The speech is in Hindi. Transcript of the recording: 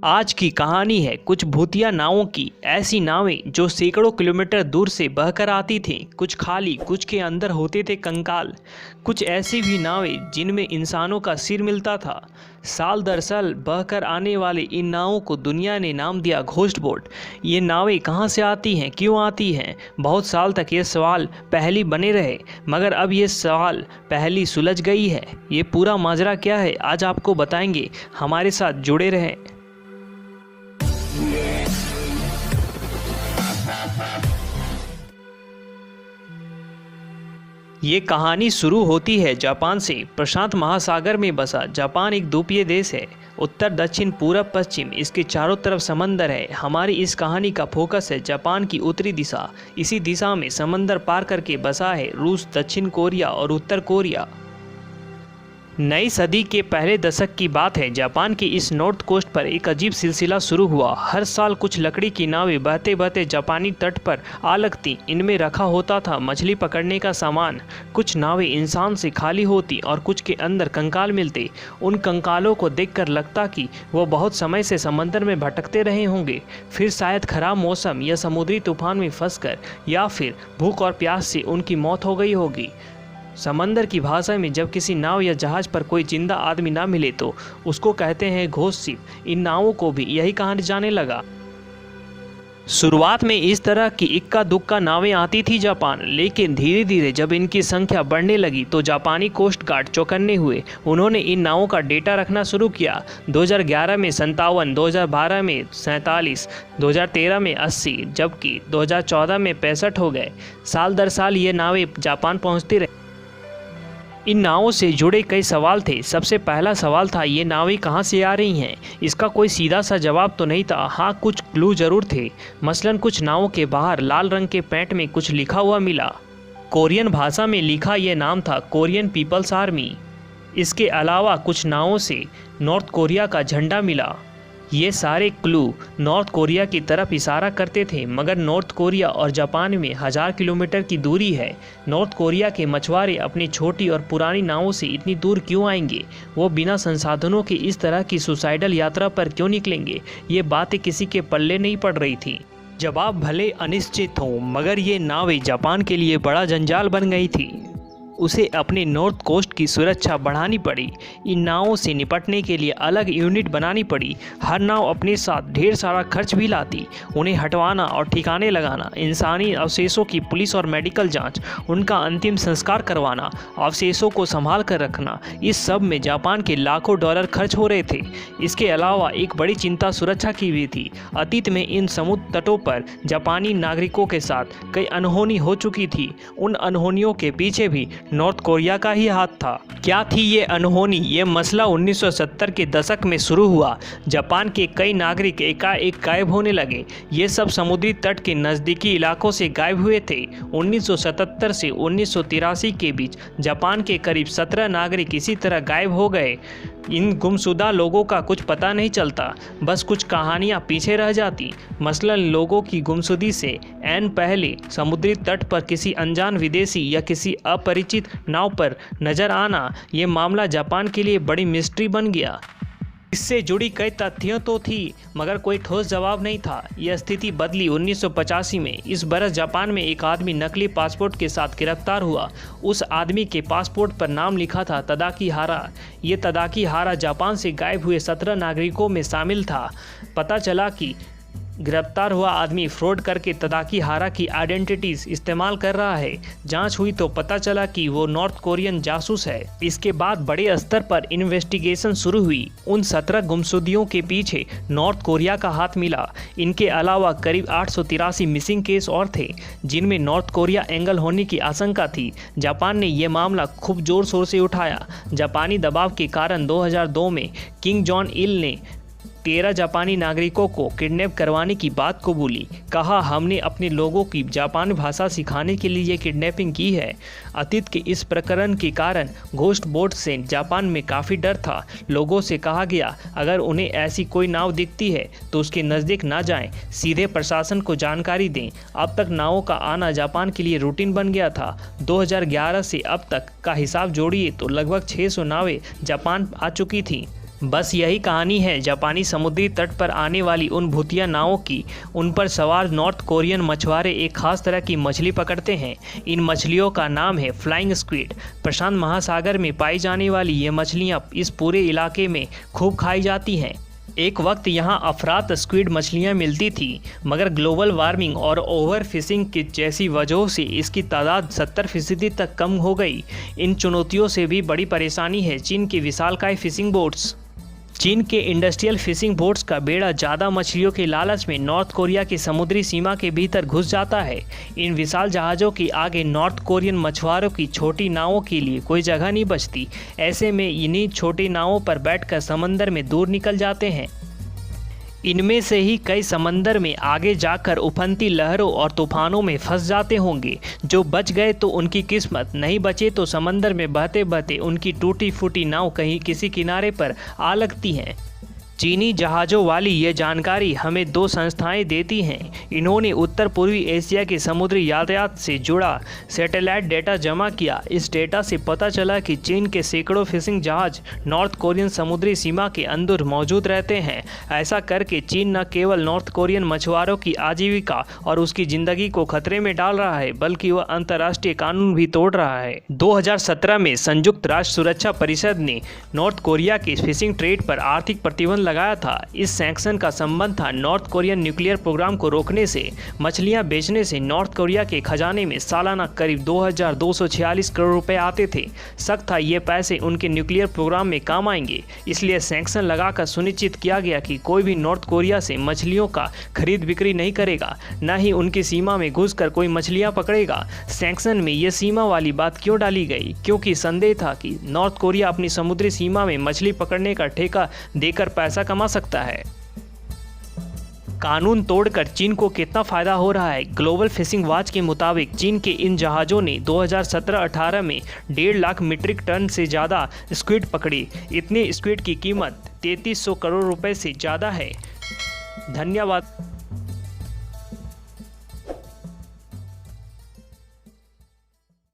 आज की कहानी है कुछ भूतिया नावों की। ऐसी नावें जो सैकड़ों किलोमीटर दूर से बहकर आती थीं, कुछ खाली, कुछ के अंदर होते थे कंकाल। कुछ ऐसी भी नावें जिनमें इंसानों का सिर मिलता था। साल दर साल बहकर आने वाले इन नावों को दुनिया ने नाम दिया घोस्ट बोट। ये नावें कहाँ से आती हैं, क्यों आती हैं? बहुत साल तक ये सवाल पहेली बने रहे, मगर अब ये सवाल पहेली सुलझ गई है। ये पूरा माजरा क्या है, आज आपको बताएंगे। हमारे साथ जुड़े रहें। ये कहानी शुरू होती है जापान से। प्रशांत महासागर में बसा जापान एक द्वीपीय देश है। उत्तर, दक्षिण, पूरब, पश्चिम, इसके चारों तरफ समंदर है। हमारी इस कहानी का फोकस है जापान की उत्तरी दिशा। इसी दिशा में समंदर पार करके बसा है रूस, दक्षिण कोरिया और उत्तर कोरिया। नई सदी के पहले दशक की बात है। जापान के इस नॉर्थ कोस्ट पर एक अजीब सिलसिला शुरू हुआ। हर साल कुछ लकड़ी की नावें बहते बहते जापानी तट पर आ लगती। इनमें रखा होता था मछली पकड़ने का सामान। कुछ नावें इंसान से खाली होती और कुछ के अंदर कंकाल मिलते। उन कंकालों को देखकर लगता कि वो बहुत समय से समंदर में भटकते रहे होंगे। फिर शायद खराब मौसम या समुद्री तूफान में फंसकर, या फिर भूख और प्यास से उनकी मौत हो गई होगी। समंदर की भाषा में जब किसी नाव या जहाज पर कोई जिंदा आदमी ना मिले तो उसको कहते हैं घोस्ट शिप। इन नावों को भी यही कहा जाने लगा। शुरुआत में इस तरह की इक्का दुक्का नावें आती थी जापान, लेकिन धीरे धीरे जब इनकी संख्या बढ़ने लगी तो जापानी कोस्ट गार्ड चौकन्ने हुए। उन्होंने इन नावों का डेटा रखना शुरू किया। 2011 में 57, 2012 में 47, 2013 में 80, जबकि 2014 में 65 हो गए। साल दर साल ये नावें जापान पहुँचती रही। इन नावों से जुड़े कई सवाल थे। सबसे पहला सवाल था, ये नावें कहाँ से आ रही हैं? इसका कोई सीधा सा जवाब तो नहीं था। हाँ, कुछ क्लू जरूर थे। मसलन कुछ नावों के बाहर लाल रंग के पेंट में कुछ लिखा हुआ मिला। कोरियन भाषा में लिखा ये नाम था कोरियन पीपल्स आर्मी। इसके अलावा कुछ नावों से नॉर्थ कोरिया का झंडा मिला। ये सारे क्लू नॉर्थ कोरिया की तरफ इशारा करते थे, मगर नॉर्थ कोरिया और जापान में 1000 किलोमीटर की दूरी है। नॉर्थ कोरिया के मछुआरे अपनी छोटी और पुरानी नावों से इतनी दूर क्यों आएंगे? वो बिना संसाधनों के इस तरह की सुसाइडल यात्रा पर क्यों निकलेंगे? ये बातें किसी के पल्ले नहीं पड़ रही थी। जवाब भले अनिश्चित हो, मगर ये नावें जापान के लिए बड़ा जंजाल बन गई थी। उसे अपने नॉर्थ कोस्ट की सुरक्षा बढ़ानी पड़ी। इन नावों से निपटने के लिए अलग यूनिट बनानी पड़ी। हर नाव अपने साथ ढेर सारा खर्च भी लाती। उन्हें हटवाना और ठिकाने लगाना, इंसानी अवशेषों की पुलिस और मेडिकल जांच, उनका अंतिम संस्कार करवाना, अवशेषों को संभाल कर रखना, इस सब में जापान के लाखों डॉलर खर्च हो रहे थे। इसके अलावा एक बड़ी चिंता सुरक्षा की भी थी। अतीत में इन समुद्र तटों पर जापानी नागरिकों के साथ कई अनहोनी हो चुकी थी। उन अनहोनियों के पीछे भी नॉर्थ कोरिया का ही हाथ था। क्या थी ये अनहोनी? ये मसला 1970 के दशक में शुरू हुआ। जापान के कई नागरिक एकाएक गायब होने लगे। ये सब समुद्री तट के नज़दीकी इलाकों से गायब हुए थे। 1977 से 1983 के बीच जापान के करीब 17 नागरिक इसी तरह गायब हो गए। इन गुमशुदा लोगों का कुछ पता नहीं चलता, बस कुछ कहानियां पीछे रह जाती। मसलन लोगों की गुमशुदी से ऐन पहले समुद्री तट पर किसी अनजान विदेशी या किसी अपरिचित नाव पर नजर आना, ये मामला जापान के लिए बड़ी मिस्ट्री बन गया। इससे जुड़ी कई तथ्यों तो थी, मगर कोई ठोस जवाब नहीं था। यह स्थिति बदली 1985 में। इस बरस जापान में एक आदमी नकली पासपोर्ट के साथ गिरफ्तार हुआ। उस आदमी के पासपोर्ट पर नाम लिखा था तदाकी हारा। ये तदाकी हारा जापान से गायब हुए 17 नागरिकों में शामिल था। पता चला कि गिरफ्तार हुआ आदमी फ्रॉड करके तदाकी हारा की आइडेंटिटीज इस्तेमाल कर रहा है। जांच हुई तो पता चला कि वो नॉर्थ कोरियन जासूस है। इसके बाद बड़े स्तर पर इन्वेस्टिगेशन शुरू हुई। उन 17 गुमशुदियों के पीछे नॉर्थ कोरिया का हाथ मिला। इनके अलावा करीब 883 मिसिंग केस और थे, जिनमें नॉर्थ कोरिया एंगल होने की आशंका थी। जापान ने यह मामला खूब जोर शोर से उठाया। जापानी दबाव के कारण 2002 में किंग जॉन इल ने 13 जापानी नागरिकों को किडनैप करवाने की बात कबूली। कहा, हमने अपने लोगों की जापानी भाषा सिखाने के लिए ये किडनैपिंग की है। अतीत के इस प्रकरण के कारण घोस्ट बोट से जापान में काफ़ी डर था। लोगों से कहा गया, अगर उन्हें ऐसी कोई नाव दिखती है तो उसके नज़दीक ना जाएं, सीधे प्रशासन को जानकारी दें। अब तक नावों का आना जापान के लिए रूटीन बन गया था। 2011 से अब तक का हिसाब जोड़िए तो लगभग 600 नावें जापान आ चुकी थीं। बस यही कहानी है जापानी समुद्री तट पर आने वाली उन भूतिया नावों की। उन पर सवार नॉर्थ कोरियन मछुआरे एक खास तरह की मछली पकड़ते हैं। इन मछलियों का नाम है फ्लाइंग स्क्विड। प्रशांत महासागर में पाई जाने वाली ये मछलियाँ इस पूरे इलाके में खूब खाई जाती हैं। एक वक्त यहाँ अफरात स्क्विड मछलियाँ मिलती थी, मगर ग्लोबल वार्मिंग और ओवर फिशिंग की जैसी वजहों से इसकी तादाद 70% तक कम हो गई। इन चुनौतियों से भी बड़ी परेशानी है चीन के विशालकाय फिशिंग बोट्स। चीन के इंडस्ट्रियल फिशिंग बोट्स का बेड़ा ज़्यादा मछलियों के लालच में नॉर्थ कोरिया की समुद्री सीमा के भीतर घुस जाता है। इन विशाल जहाज़ों के आगे नॉर्थ कोरियन मछुआरों की छोटी नावों के लिए कोई जगह नहीं बचती। ऐसे में इन्हीं छोटी नावों पर बैठकर समंदर में दूर निकल जाते हैं। इनमें से ही कई समंदर में आगे जाकर उफनती लहरों और तूफानों में फंस जाते होंगे। जो बच गए तो उनकी किस्मत, नहीं बचे तो समंदर में बहते बहते उनकी टूटी फूटी नाव कहीं किसी किनारे पर आ लगती हैं। चीनी जहाज़ों वाली ये जानकारी हमें दो संस्थाएं देती हैं। इन्होंने उत्तर पूर्वी एशिया के समुद्री यातायात से जुड़ा सैटेलाइट डेटा जमा किया। इस डेटा से पता चला कि चीन के सैकड़ों फिशिंग जहाज नॉर्थ कोरियन समुद्री सीमा के अंदर मौजूद रहते हैं। ऐसा करके चीन न केवल नॉर्थ कोरियन मछुआरों की आजीविका और उसकी ज़िंदगी को खतरे में डाल रहा है, बल्कि वह अंतर्राष्ट्रीय कानून भी तोड़ रहा है। 2017 में संयुक्त राष्ट्र सुरक्षा परिषद ने नॉर्थ कोरिया के फिशिंग ट्रेड पर आर्थिक प्रतिबंध लगाया था। इस सैंक्शन का संबंध था नॉर्थ कोरियन न्यूक्लियर प्रोग्राम को रोकने से। मछलियां बेचने से नॉर्थ कोरिया के खजाने में सालाना करीब 2246 करोड़ रुपए आते थे। शक था ये पैसे उनके न्यूक्लियर प्रोग्राम में काम आएंगे, इसलिए सैंक्शन लगाकर सुनिश्चित किया गया कि कोई भी नॉर्थ कोरिया से मछलियों का खरीद बिक्री नहीं करेगा, न ही उनकी सीमा में घुसकर कोई मछलियां पकड़ेगा। सैंक्शन में ये सीमा वाली बात क्यों डाली गई? क्योंकि संदेह था कि नॉर्थ कोरिया अपनी समुद्री सीमा में मछली पकड़ने का ठेका देकर पैसा कमा सकता है। कानून तोड़कर चीन को कितना फायदा हो रहा है? ग्लोबल फिशिंग वॉच के मुताबिक चीन के इन जहाज़ों ने 2017-18 में 1.5 लाख मीट्रिक टन से ज़्यादा स्क्विड पकड़ी। इतने स्क्विड की कीमत 3300 करोड़ रुपए से ज़्यादा है। धन्यवाद।